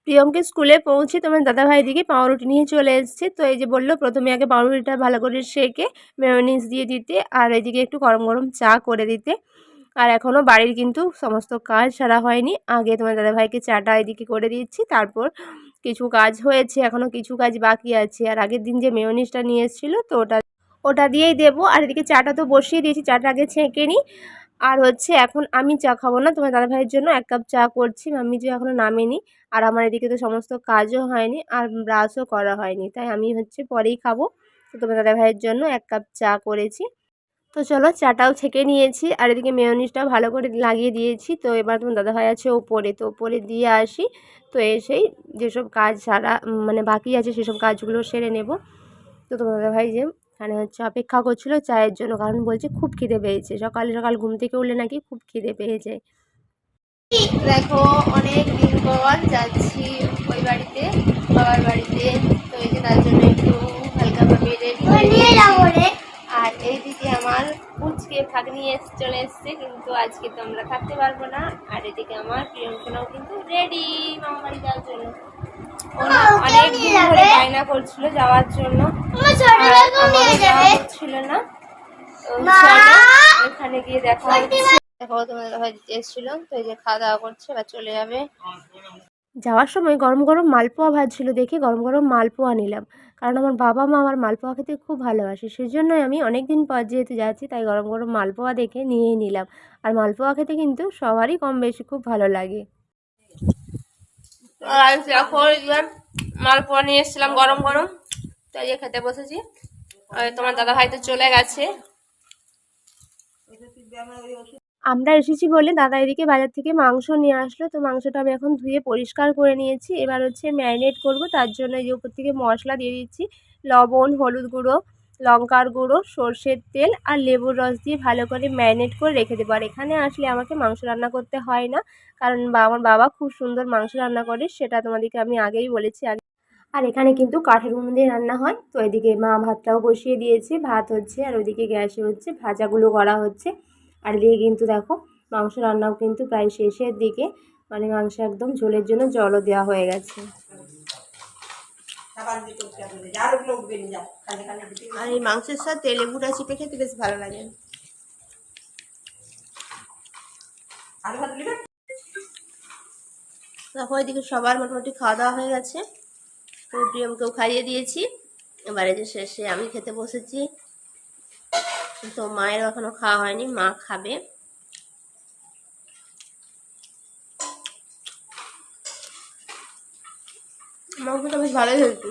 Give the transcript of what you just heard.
প্রিয়মকে স্কুলে পৌঁছে তোমার দাদাভাই দিকে পাউরুটি নিয়ে চলে এসেছে। তো এই যে বললো প্রথমে আগে পাউরুটিটা ভালো করে সেঁকে মেয়োনিজ দিয়ে দিতে, আর এদিকে একটু গরম গরম চা করে দিতে। আর এখনও বাড়ির কিন্তু সমস্ত কাজ সারা হয়নি। আগে তোমার দাদাভাইকে চাটা এদিকে করে দিচ্ছি, তারপর কিছু কাজ হয়েছে, এখনও কিছু কাজ বাকি আছে। আর আগের দিন যে মেয়োনিজটা নিয়ে এসেছিলো তো ওটা দিয়েই দেবো। আর এদিকে চাটা তো বসিয়ে দিয়েছি, চাটা আগে ছেঁকে নিই। আর হচ্ছে এখন আমি চা খাবো না, তোমার দাদাভাইয়ের জন্য 1 কাপ চা করছি। মাম্মি যে এখনও নামেনি, আর আমার এদিকে তো সমস্ত কাজও হয়নি আর ব্রাশও করা হয়নি, তাই আমি হচ্ছে পরেই খাবো। তো তোমার দাদাভাইয়ের জন্য 1 কাপ চা করেছি। তো চলো চাটাও ছেঁকে নিয়েছি, আর এদিকে মেয়োনিজটাও ভালো করে লাগিয়ে দিয়েছি। তো এবার তোমার দাদাভাই আছে ওপরে, তো ওপরে দিয়ে আসি। তো এসেই যেসব কাজ সারা মানে বাকি আছে সেসব কাজগুলো সেরে নেব। তো তোমার দাদাভাই যে এখানে হচ্ছে অপেক্ষা করছিল চায়ের জন্য, কারণ বলছে খুব খিদে পেয়েছে, সকাল সকাল ঘুম থেকে উঠলে নাকি খুব খিদে পেয়েছে। দেখো অনেক দিন পর যাচ্ছি ওই বাড়িতে, বাবার বাড়িতে। তো এই যে তার জন্য একটু হালকাভাবে রেডি। আর এইদিকে আমার পুচকে ভাগ্নি চলে এসছে, কিন্তু আজকে তো আমরা থাকতে পারবো না। আর এদিকে আমার প্রিয়ঙ্কনাও কিন্তু রেডি মামা বাড়ি যাওয়ার জন্য। অনেক দিন ধরে বায়না করছিল যাওয়ার জন্য, আমারও যাওয়া হচ্ছিল না। তো চলো এখানে গিয়ে দেখা হচ্ছে। দেখো তোমাদের হয়তো এসেছিল, তো এই যে খাওয়া দাওয়া করছে, এবার চলে যাবে। যাওয়ার সময় গরম গরম মালপোয়া ভাজছিল দেখে গরম গরম মালপোয়া নিলাম, কারণ আমার বাবা মা আমার মালপোয়া খেতে খুব ভালোবাসে। সেজন্যই আমি অনেক দিন পর যেহেতু যাচ্ছি, তাই গরম গরম মালপোয়া দেখে নিয়েই নিলাম। আর মালপোয়া খেতে কিন্তু সবারই কম বেশি খুব ভালো লাগে। মালপোয়া নিয়ে এসেছিলাম গরম গরম, তাই যে খেতে বসেছি। তোমার দাদা ভাই তো চলে গেছে। আমরা এসেছি বলে দাদা এদিকে বাজার থেকে মাংস নিয়ে আসলো। তো মাংসটা আমি এখন ধুয়ে পরিষ্কার করে নিয়েছি। এবার হচ্ছে ম্যারিনেট করব, তার জন্য এই যে উপর থেকে মশলা দিয়ে দিচ্ছি, লবণ, হলুদ গুঁড়ো, লঙ্কার গুঁড়ো, সর্ষের তেল আর লেবুর রস দিয়ে ভালো করে ম্যারিনেট করে রেখে দেবো। আর এখানে আসলে আমাকে মাংস রান্না করতে হয় না, কারণ আমার বাবা খুব সুন্দর মাংস রান্না করে, সেটা তোমাদেরকে আমি আগেই বলেছি। আর এখানে কিন্তু কাঠের উনুন দিয়ে রান্না হয়। তো এদিকে মা ভাতটাও বসিয়ে দিয়েছে, ভাত হচ্ছে, আর ওইদিকে গ্যাসে হচ্ছে ভাজাগুলো করা হচ্ছে। আর এদিকে কিন্তু দেখো মাংস রান্নাও কিন্তু প্রায় শেষের দিকে, মানে মাংস একদম ঝোলের জন্য জলও দেওয়া হয়ে গেছে। আর এই মাংসের সাথে লেবুটা চিপে খেতে বেশ ভালো লাগে। দেখো এদিকে সবার মোটামুটি খাওয়া দাওয়া হয়ে গেছে। তো প্রিয়মকেও খাইয়ে দিয়েছি, এবারে যে শেষে আমি খেতে বসেছি। তো মায়ের এখনো খাওয়া হয়নি, মা খাবে। মাংসটা বেশ ভালোই হয়েছে।